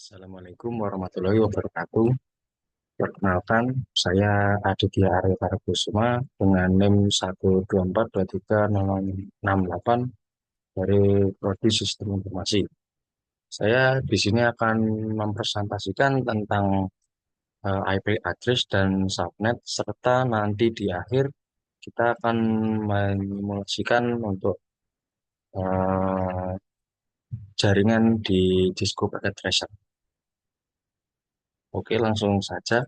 Assalamualaikum warahmatullahi wabarakatuh. Perkenalkan, saya Aditya Arya Parakusuma dengan NIM 1242368 dari Prodi Sistem Informasi. Saya di sini akan mempresentasikan tentang IP address dan subnet, serta nanti di akhir kita akan menyimulasikan untuk eh, jaringan di Disco Packet Tracer. Oke, langsung saja.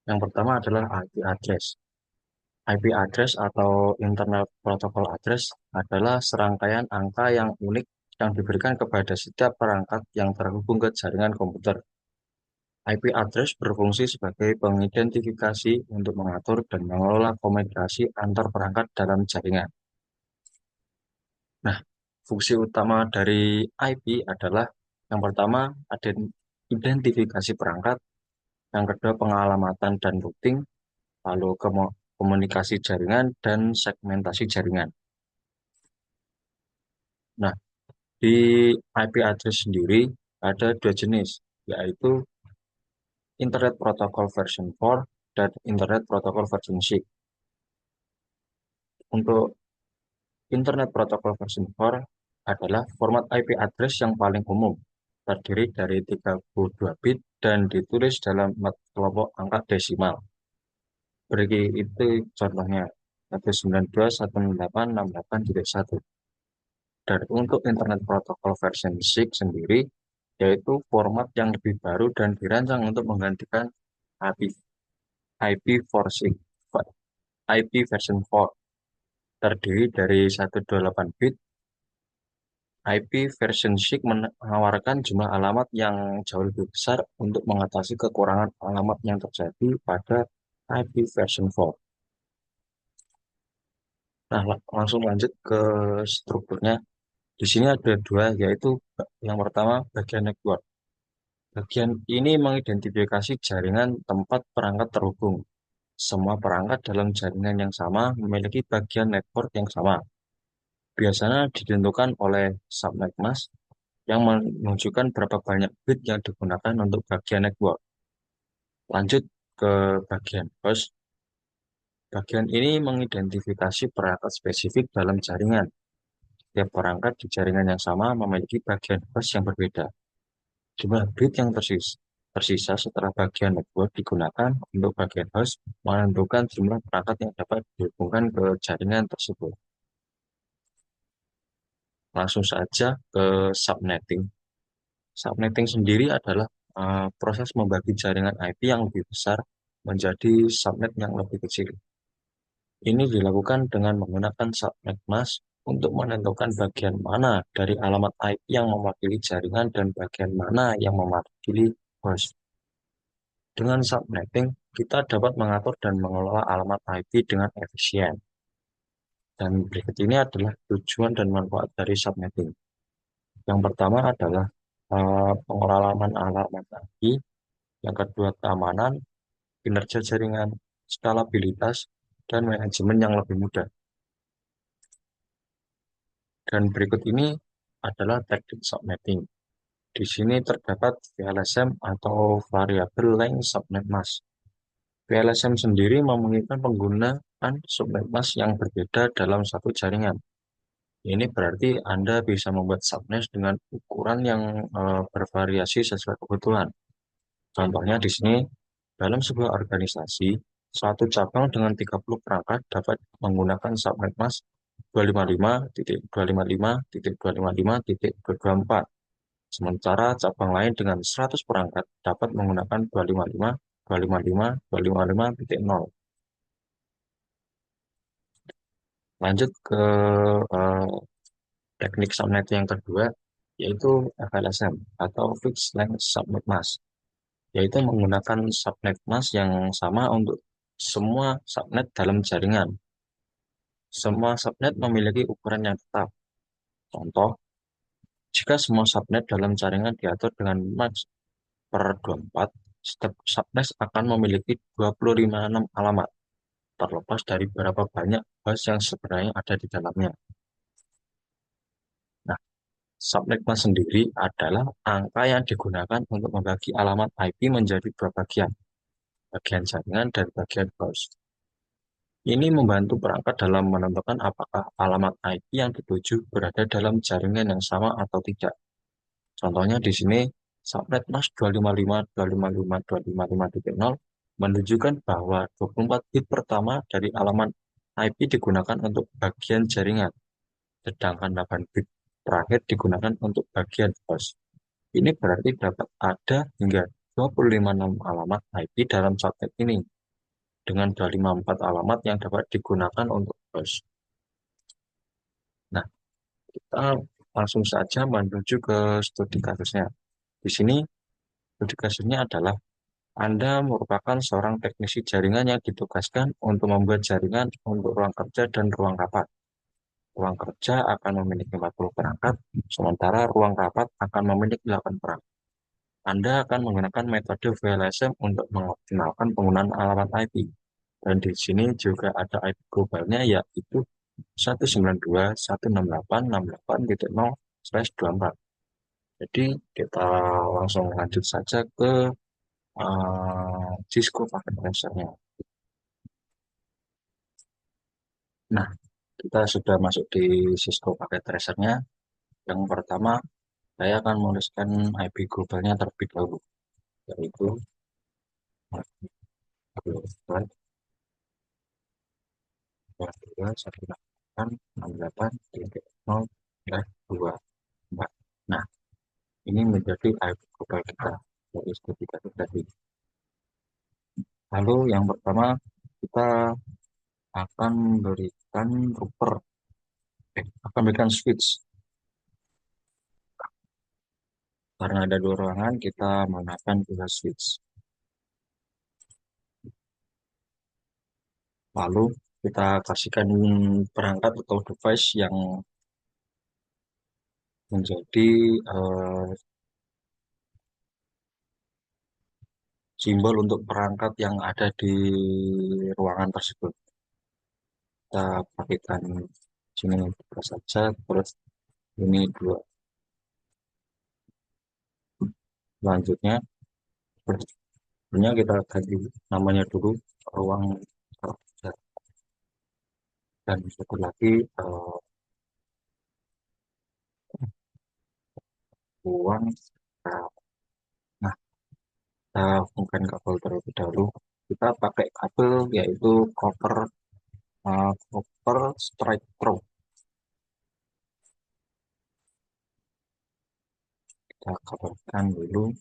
Yang pertama adalah IP address. IP address atau Internet Protocol Address adalah serangkaian angka yang unik yang diberikan kepada setiap perangkat yang terhubung ke jaringan komputer. IP address berfungsi sebagai pengidentifikasi untuk mengatur dan mengelola komunikasi antar perangkat dalam jaringan. Nah, fungsi utama dari IP adalah yang pertama ada identifikasi perangkat, yang kedua pengalamatan dan routing, lalu komunikasi jaringan dan segmentasi jaringan. Nah, di IP address sendiri ada dua jenis, yaitu Internet Protocol version 4 dan Internet Protocol version 6. Untuk Internet Protocol version 4 adalah format IP address yang paling umum, terdiri dari 32 bit dan ditulis dalam kelompok angka desimal. Beri itu contohnya, 192.168.68.1. Dan untuk Internet Protocol version 6 sendiri, yaitu format yang lebih baru dan dirancang untuk menggantikan IP46, IP version 4, terdiri dari 128 bit. IP version 6 menawarkan jumlah alamat yang jauh lebih besar untuk mengatasi kekurangan alamat yang terjadi pada IP version 4. Nah, langsung lanjut ke strukturnya. Di sini ada dua, yaitu yang pertama bagian network. Bagian ini mengidentifikasi jaringan tempat perangkat terhubung. Semua perangkat dalam jaringan yang sama memiliki bagian network yang sama. Biasanya ditentukan oleh subnet mask yang menunjukkan berapa banyak bit yang digunakan untuk bagian network. Lanjut ke bagian host. Bagian ini mengidentifikasi perangkat spesifik dalam jaringan. Setiap perangkat di jaringan yang sama memiliki bagian host yang berbeda. Jumlah bit yang tersisa setelah bagian network digunakan untuk bagian host menentukan jumlah perangkat yang dapat dihubungkan ke jaringan tersebut. Langsung saja ke subnetting. Subnetting sendiri adalah proses membagi jaringan IP yang lebih besar menjadi subnet yang lebih kecil. Ini dilakukan dengan menggunakan subnet mask untuk menentukan bagian mana dari alamat IP yang mewakili jaringan dan bagian mana yang mewakili host. Dengan subnetting, kita dapat mengatur dan mengelola alamat IP dengan efisien. Dan berikut ini adalah tujuan dan manfaat dari subnetting. Yang pertama adalah pengalaman alamat IP, yang kedua keamanan, kinerja jaringan, skalabilitas, dan manajemen yang lebih mudah. Dan berikut ini adalah teknik subnetting. Di sini terdapat VLSM atau Variable Length Subnet Mask. VLSM sendiri memungkinkan penggunaan subnet mask yang berbeda dalam satu jaringan. Ini berarti Anda bisa membuat subnet dengan ukuran yang bervariasi sesuai kebutuhan. Contohnya di sini, dalam sebuah organisasi, satu cabang dengan 30 perangkat dapat menggunakan subnet mask 255.255.255.224. Sementara cabang lain dengan 100 perangkat dapat menggunakan 255.255.255.0. Lanjut ke eh, teknik subnet yang kedua, yaitu FLSM atau Fixed Length Subnet Mask, yaitu menggunakan subnet mask yang sama untuk semua subnet dalam jaringan. Semua subnet memiliki ukuran yang tetap. Contoh, jika semua subnet dalam jaringan diatur dengan max per 24, setiap subnet akan memiliki 256 alamat, terlepas dari berapa banyak host yang sebenarnya ada di dalamnya. Nah, Subnet mask sendiri adalah angka yang digunakan untuk membagi alamat IP menjadi dua bagian, bagian jaringan dan bagian host. Ini membantu perangkat dalam menentukan apakah alamat IP yang dituju berada dalam jaringan yang sama atau tidak. Contohnya di sini, subnet mask 255.255.255.0 menunjukkan bahwa 24 bit pertama dari alamat IP digunakan untuk bagian jaringan, sedangkan 8 bit terakhir digunakan untuk bagian host. Ini berarti dapat ada hingga 25 alamat IP dalam subnet ini, dengan 254 alamat yang dapat digunakan untuk host. Nah, kita langsung saja menuju ke studi kasusnya. Di sini, studi kasusnya adalah Anda merupakan seorang teknisi jaringan yang ditugaskan untuk membuat jaringan untuk ruang kerja dan ruang rapat. Ruang kerja akan memiliki 40 perangkat, sementara ruang rapat akan memiliki 8 perangkat. Anda akan menggunakan metode VLSM untuk mengoptimalkan penggunaan alamat IP. Dan di sini juga ada IP globalnya, yaitu 192.168.68.0/24. Jadi kita langsung lanjut saja ke Cisco paket tracernya. Nah, kita sudah masuk di Cisco paket tracernya. Yang pertama, saya akan menuliskan IP globalnya terlebih dahulu, yaitu global 22168.68.0/24. Nah, ini menjadi IP global kita dari studi kasus tadi. Lalu yang pertama, kita akan berikan router, akan berikan switch. Karena ada dua ruangan, kita menggunakan dua switch. Lalu kita kasihkan perangkat atau device yang menjadi simbol untuk perangkat yang ada di ruangan tersebut. Kita pakaikan sini dua saja, terus ini dua. Selanjutnya, sebenarnya kita ganti namanya dulu ruang kerja, dan satu lagi ruang rawat. Nah, kita hubungkan kabel terlebih dahulu. Kita pakai kabel yaitu copper strike through. Kita kabelkan dulu.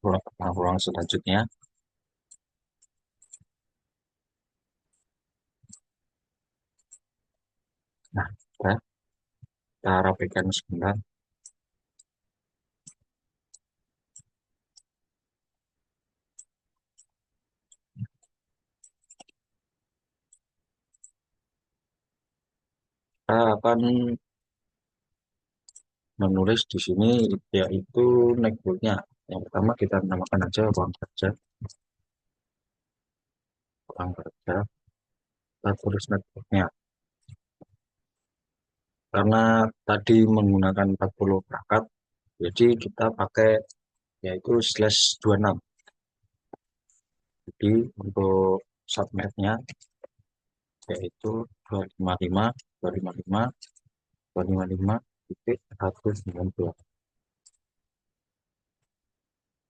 Ruang selanjutnya. Nah, kita rapikan sebentar. Kita akan menulis di sini yaitu networknya. Yang pertama kita namakan aja ruang kerja. Ruang kerja. Kita tulis networknya. Karena tadi menggunakan 40 perangkat, jadi kita pakai yaitu /26. Jadi untuk subnetnya yaitu 255.255.255.192.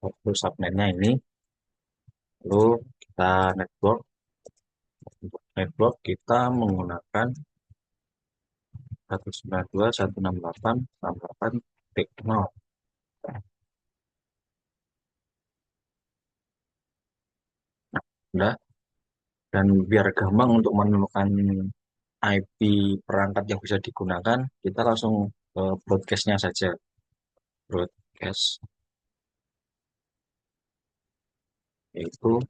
Untuk subnetnya ini, lalu kita network. Untuk network kita menggunakan 192.168.68.0. Nah, udah. Dan biar gampang untuk menemukan IP perangkat yang bisa digunakan, kita langsung ke broadcast-nya saja. Broadcast yaitu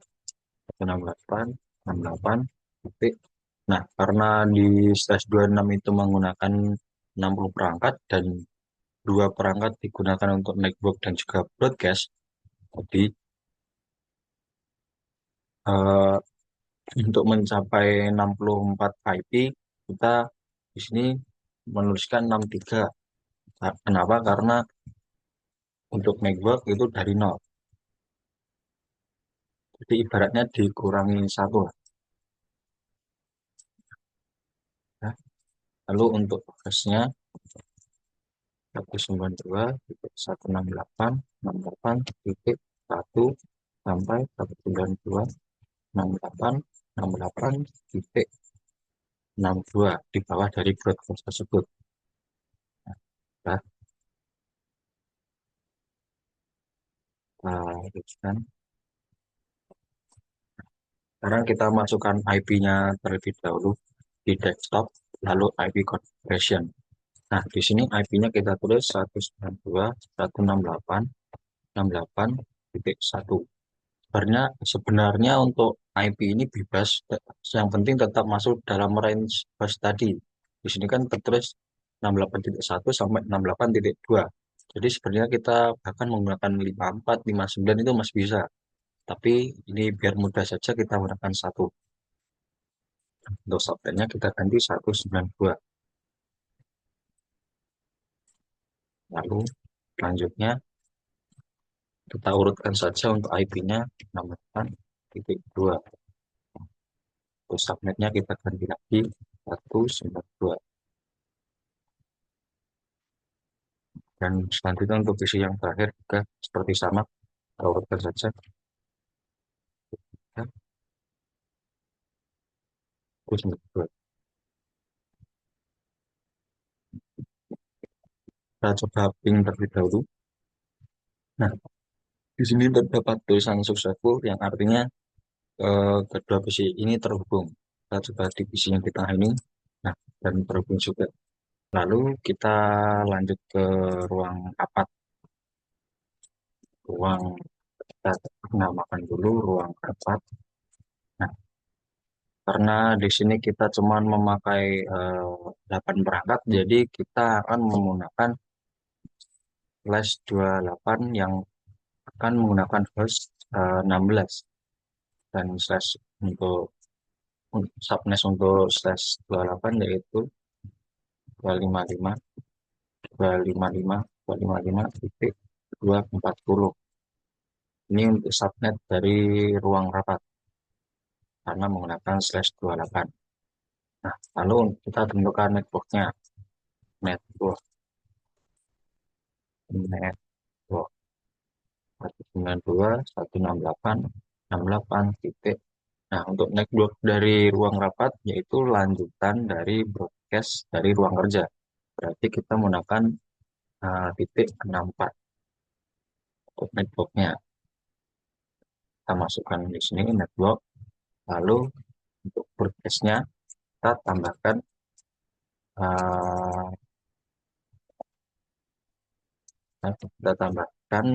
168.68. Nah, karena di /26 itu menggunakan 60 perangkat dan dua perangkat digunakan untuk network dan juga broadcast, jadi Eh, untuk mencapai 64 IP, kita di sini menuliskan 63. Kenapa? Karena untuk network itu dari nol. Jadi ibaratnya dikurangi satu lah. Ya. Lalu untuk hostnya 192.168.68.1 sampai 192.168.68.62 di bawah dari broadcast tersebut. Nah, teruskan. Sekarang kita masukkan IP-nya terlebih dahulu di desktop, lalu IP configuration. Nah, di sini IP-nya kita tulis 192.168.68.1. Sebenarnya untuk IP ini bebas, yang penting tetap masuk dalam range bus tadi. Di sini kan tertulis 68.1 sampai 68.2. Jadi sebenarnya kita bahkan menggunakan 54, 59 itu masih bisa. Tapi ini biar mudah saja kita gunakan satu. Untuk subnetnya kita ganti 192. Lalu selanjutnya kita urutkan saja untuk IP-nya 68.2. Untuk subnetnya kita ganti lagi 192. Dan selanjutnya untuk visi yang terakhir juga seperti sama, kita urutkan saja. Ya, 192. Kita coba ping terlebih dahulu. Nah, di sini terdapat tulisan successful yang artinya kedua visi ini terhubung. Kita coba di visi yang di tengah ini. Nah, dan terhubung juga. Lalu kita lanjut ke ruang rapat. Ruang kita namakan dulu ruang rapat. Nah, karena di sini kita cuma memakai 8 perangkat, jadi kita akan menggunakan flash 28 yang akan menggunakan host 16 dan slash untuk subnet untuk slash 28 yaitu 255 255 255 titik 240. Ini untuk subnet dari ruang rapat karena menggunakan slash 28. Nah, lalu kita tentukan networknya. Network, network 192.168.68 titik. Nah, untuk network dari ruang rapat yaitu lanjutan dari broadcast dari ruang kerja. Berarti kita menggunakan titik 64 untuk networknya. Kita masukkan di sini network. Lalu untuk broadcastnya kita tambahkan uh, kita tambahkan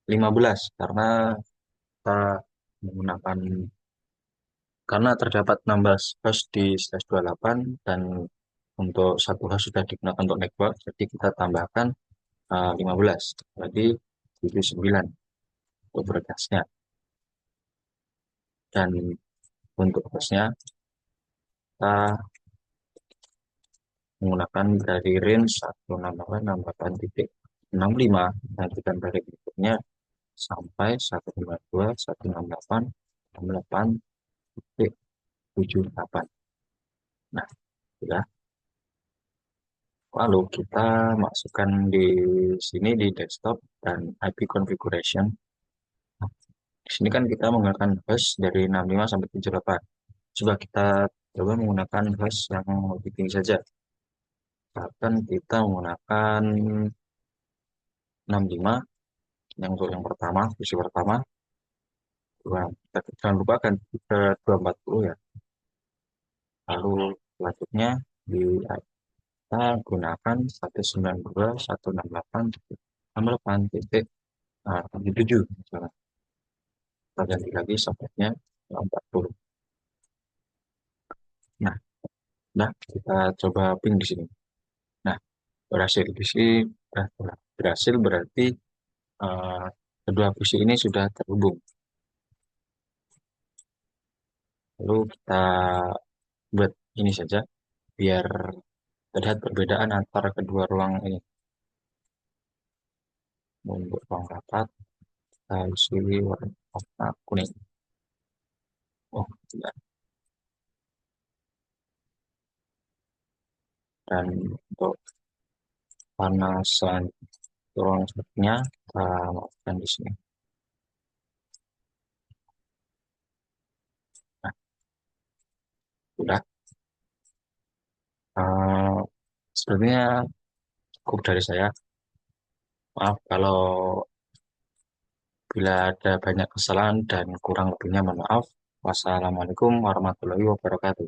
15 karena kita menggunakan karena terdapat 16 host di slash 28 dan untuk satu host sudah digunakan untuk network, jadi kita tambahkan 15, jadi 79 untuk broadcastnya. Dan untuk hostnya kita menggunakan dari range 168.68.65 dan dari berikutnya sampai 192.168.68.78. Nah, sudah. Lalu kita masukkan di sini di desktop dan IP configuration. Nah, di sini kan kita menggunakan host dari 65 sampai 78. Coba kita coba menggunakan host yang lebih tinggi saja. Bahkan kita menggunakan 65 yang untuk yang pertama, versi pertama. Jangan lupa kan ke 240 ya. Lalu selanjutnya di kita gunakan 192.168.68 titik 77 misalnya. Kita ganti lagi socketnya 40. Nah, nah kita coba ping di sini. Nah, berhasil di sini berhasil berarti eh, kedua visi ini sudah terhubung. Lalu kita buat ini saja biar terlihat perbedaan antara kedua ruang ini. Untuk ruang rapat, kita isi warna kuning. Oh, tidak. Dan untuk warna ruang selanjutnya, kita masukkan di sini. Nah, sudah. Eh, Sepertinya cukup dari saya. Maaf kalau bila ada banyak kesalahan dan kurang lebihnya mohon maaf. Wassalamualaikum warahmatullahi wabarakatuh.